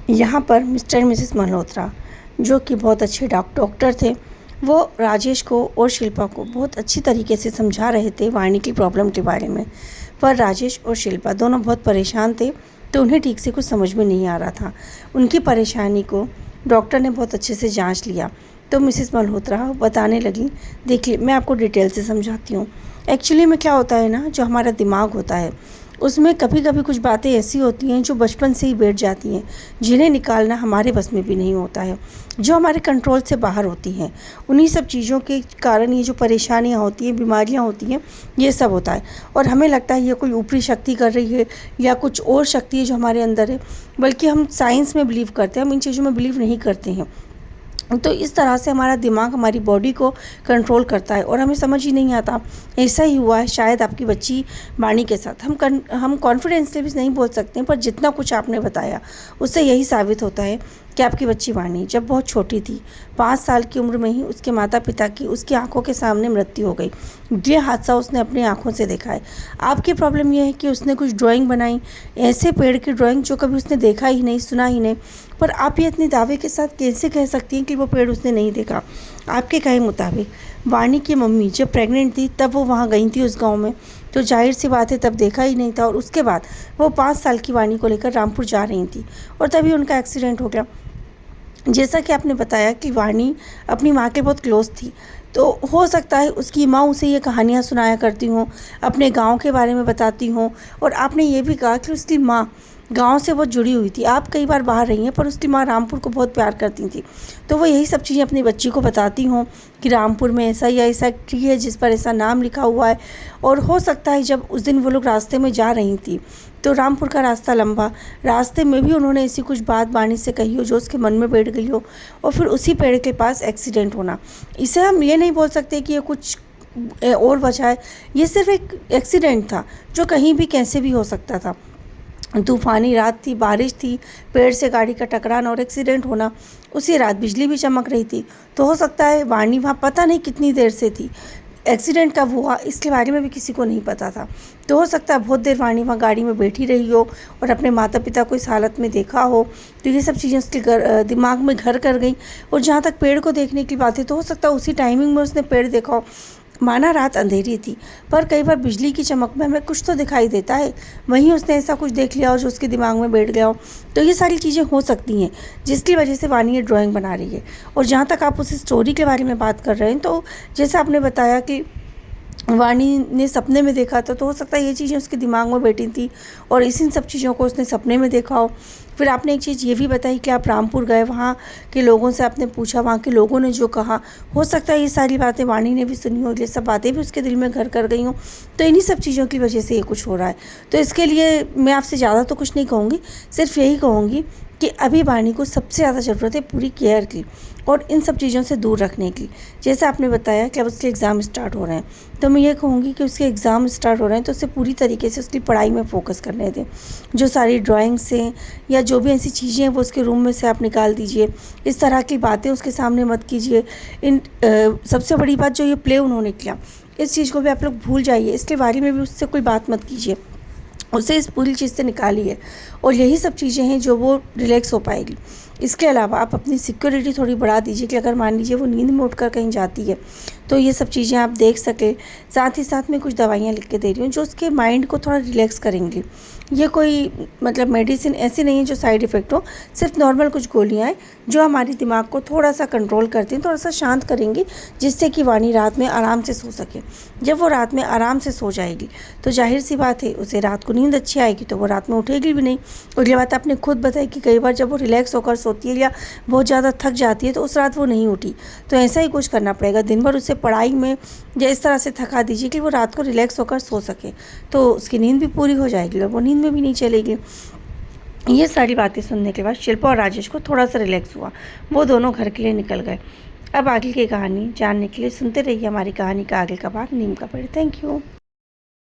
यहाँ पर mister and Mrs Malhotra, जो कि बहुत अच्छे डॉक्टर थे, वो राजेश को और शिल्पा को बहुत अच्छी तरीके से समझा रहे थे वाणी की प्रॉब्लम के बारे में। पर राजेश और शिल्पा दोनों बहुत परेशान थे, तो उन्हें ठीक से कुछ समझ में नहीं आ रहा था। उनकी परेशानी को डॉक्टर ने बहुत अच्छे से जांच लिया, तो मिसेस मल्होत्रा बताने लगी, देखिए मैं आपको डिटेल से समझाती हूँ। एक्चुअली में क्या होता है ना, जो हमारा दिमाग होता है उसमें कभी कभी कुछ बातें ऐसी होती हैं जो बचपन से ही बैठ जाती हैं, जिन्हें निकालना हमारे बस में भी नहीं होता है, जो हमारे कंट्रोल से बाहर होती हैं। उन्हीं सब चीज़ों के कारण ये जो परेशानियां होती हैं, बीमारियां होती हैं, ये सब होता है। और हमें लगता है ये कोई ऊपरी शक्ति कर रही है या कुछ और शक्ति है जो हमारे अंदर है, बल्कि हम साइंस में बिलीव करते हैं, हम इन चीज़ों में बिलीव नहीं करते हैं। तो इस तरह से हमारा दिमाग हमारी बॉडी को कंट्रोल करता है और हमें समझ ही नहीं आता। ऐसा ही हुआ है शायद आपकी बच्ची वाणी के साथ। हम कॉन्फिडेंस से भी नहीं बोल सकते हैं, पर जितना कुछ आपने बताया उससे यही साबित होता है कि आपकी बच्ची वाणी जब बहुत छोटी थी, 5 साल की उम्र में ही उसके माता पिता की उसकी आंखों के सामने मृत्यु हो गई। ये हादसा उसने अपनी आंखों से देखा है। आपकी प्रॉब्लम यह है कि उसने कुछ ड्राइंग बनाई, ऐसे पेड़ की ड्राइंग जो कभी उसने देखा ही नहीं, सुना ही नहीं। पर आप ये इतने दावे के साथ कैसे कह सकती हैं कि वो पेड़ उसने नहीं देखा? आपके कहे मुताबिक वाणी की मम्मी जब प्रेग्नेंट थी तब वो वहाँ गई थी उस गांव में, तो जाहिर सी बात है तब देखा ही नहीं था। और उसके बाद वो 5 साल की वाणी को लेकर रामपुर जा रही थी और तभी उनका एक्सीडेंट हो गया। जैसा कि आपने बताया कि वाणी अपनी माँ के बहुत क्लोज थी, तो हो सकता है उसकी माँ उसे ये कहानियाँ सुनाया करती हों, अपने गांव के बारे में बताती हों। और आपने ये भी कहा कि उसकी माँ गांव से बहुत जुड़ी हुई थी। आप कई बार बाहर रही हैं, पर उसकी माँ रामपुर को बहुत प्यार करती थी, तो वो यही सब चीज़ें अपनी बच्ची को बताती हों कि रामपुर में ऐसा या ऐसा ट्री है जिस पर ऐसा नाम लिखा हुआ है। और हो सकता है जब उस दिन वो लोग रास्ते में जा रही थी, तो रामपुर का रास्ता लंबा, रास्ते में भी उन्होंने ऐसी कुछ बात वाणी से कही हो जो उसके मन में बैठ गई हो, और फिर उसी पेड़ के पास एक्सीडेंट होना। इसे हम ये नहीं बोल सकते कि ये कुछ और वजह है। ये सिर्फ एक एक्सीडेंट था जो कहीं भी कैसे भी हो सकता था। तूफ़ानी रात थी, बारिश थी, पेड़ से गाड़ी का टकराना और एक्सीडेंट होना। उसी रात बिजली भी चमक रही थी, तो हो सकता है वाणी वहाँ पता नहीं कितनी देर से थी। एक्सीडेंट कब हुआ इसके बारे में भी किसी को नहीं पता था, तो हो सकता है बहुत देर वाणी वहाँ गाड़ी में बैठी रही हो और अपने माता पिता को इस हालत में देखा हो। तो ये सब चीज़ें उसके दिमाग में घर कर गई। और जहाँ तक पेड़ को देखने की बात है, तो हो सकता है उसी टाइमिंग में उसने पेड़ देखा हो। माना रात अंधेरी थी, पर कई बार बिजली की चमक में हमें कुछ तो दिखाई देता है, वहीं उसने ऐसा कुछ देख लिया हो जो उसके दिमाग में बैठ गया हो। तो ये सारी चीज़ें हो सकती हैं जिसकी वजह से वाणी ये ड्राइंग बना रही है। और जहाँ तक आप उस स्टोरी के बारे में बात कर रहे हैं, तो जैसा आपने बताया कि वाणी ने सपने में देखा था, तो हो सकता है ये चीज़ें उसके दिमाग में बैठी थी और इसी सब चीज़ों को उसने सपने में देखा हो। फिर आपने एक चीज़ ये भी बताई कि आप रामपुर गए, वहाँ के लोगों से आपने पूछा, वहाँ के लोगों ने जो कहा, हो सकता है ये सारी बातें वाणी ने भी सुनी हो, ये सब बातें भी उसके दिल में घर कर गई हों। तो इन्हीं सब चीज़ों की वजह से ये कुछ हो रहा है। तो इसके लिए मैं आपसे ज़्यादा तो कुछ नहीं कहूँगी, सिर्फ यही कहूँगी कि अभी वाणी को सबसे ज़्यादा ज़रूरत है पूरी केयर की और इन सब चीज़ों से दूर रखने की। जैसे आपने बताया कि अब उसके एग्ज़ाम स्टार्ट हो रहे हैं, तो मैं ये कहूँगी कि उसके एग्ज़ाम स्टार्ट हो रहे हैं तो उसे पूरी तरीके से उसकी पढ़ाई में फ़ोकस करने दें। जो सारी ड्राइंग्स हैं या जो भी ऐसी चीज़ें हैं वो उसके रूम में से आप निकाल दीजिए। इस तरह की बातें उसके सामने मत कीजिए। सबसे बड़ी बात जो ये प्ले उन्होंने किया, इस चीज़ को भी आप लोग भूल जाइए, इसके बारे में भी उससे कोई बात मत कीजिए, उसे इस पूरी चीज़ से निकालिए। और यही सब चीज़ें हैं जो वो रिलैक्स हो पाएगी। इसके अलावा आप अपनी सिक्योरिटी थोड़ी बढ़ा दीजिए कि अगर मान लीजिए वो नींद में उठकर कहीं जाती है, तो ये सब चीज़ें आप देख सकें। साथ ही साथ में कुछ दवाइयाँ लिख के दे रही हूँ जो उसके माइंड को थोड़ा रिलैक्स करेंगी। ये कोई मतलब मेडिसिन ऐसी नहीं है जो साइड इफ़ेक्ट हो, सिर्फ नॉर्मल कुछ गोलियाँ हैं जो हमारे दिमाग को थोड़ा सा कंट्रोल करती हैं, थोड़ा सा शांत करेंगी, जिससे कि वाणी रात में आराम से सो सके। जब वो रात में आराम से सो जाएगी, तो जाहिर सी बात है उसे रात को नींद अच्छी आएगी, तो वो रात में उठेगी भी नहीं। और ये बात आपने खुद बताई कि कई बार जब वो रिलैक्स होकर सोती है या बहुत ज़्यादा थक जाती है, तो उस रात वो नहीं उठी। तो ऐसा ही कुछ करना पड़ेगा, दिन भर उसे पढ़ाई में या इस तरह से थका दीजिए कि वो रात को रिलैक्स होकर सो सके, तो उसकी नींद भी पूरी हो जाएगी और वो नींद में भी नहीं चलेगी। ये सारी बातें सुनने के बाद शिल्पा और राजेश को थोड़ा सा रिलैक्स हुआ, वो दोनों घर के लिए निकल गए। अब आगे की कहानी जानने के लिए सुनते रहिए हमारी कहानी का आगे का भाग नीम का पेड़। Thank you.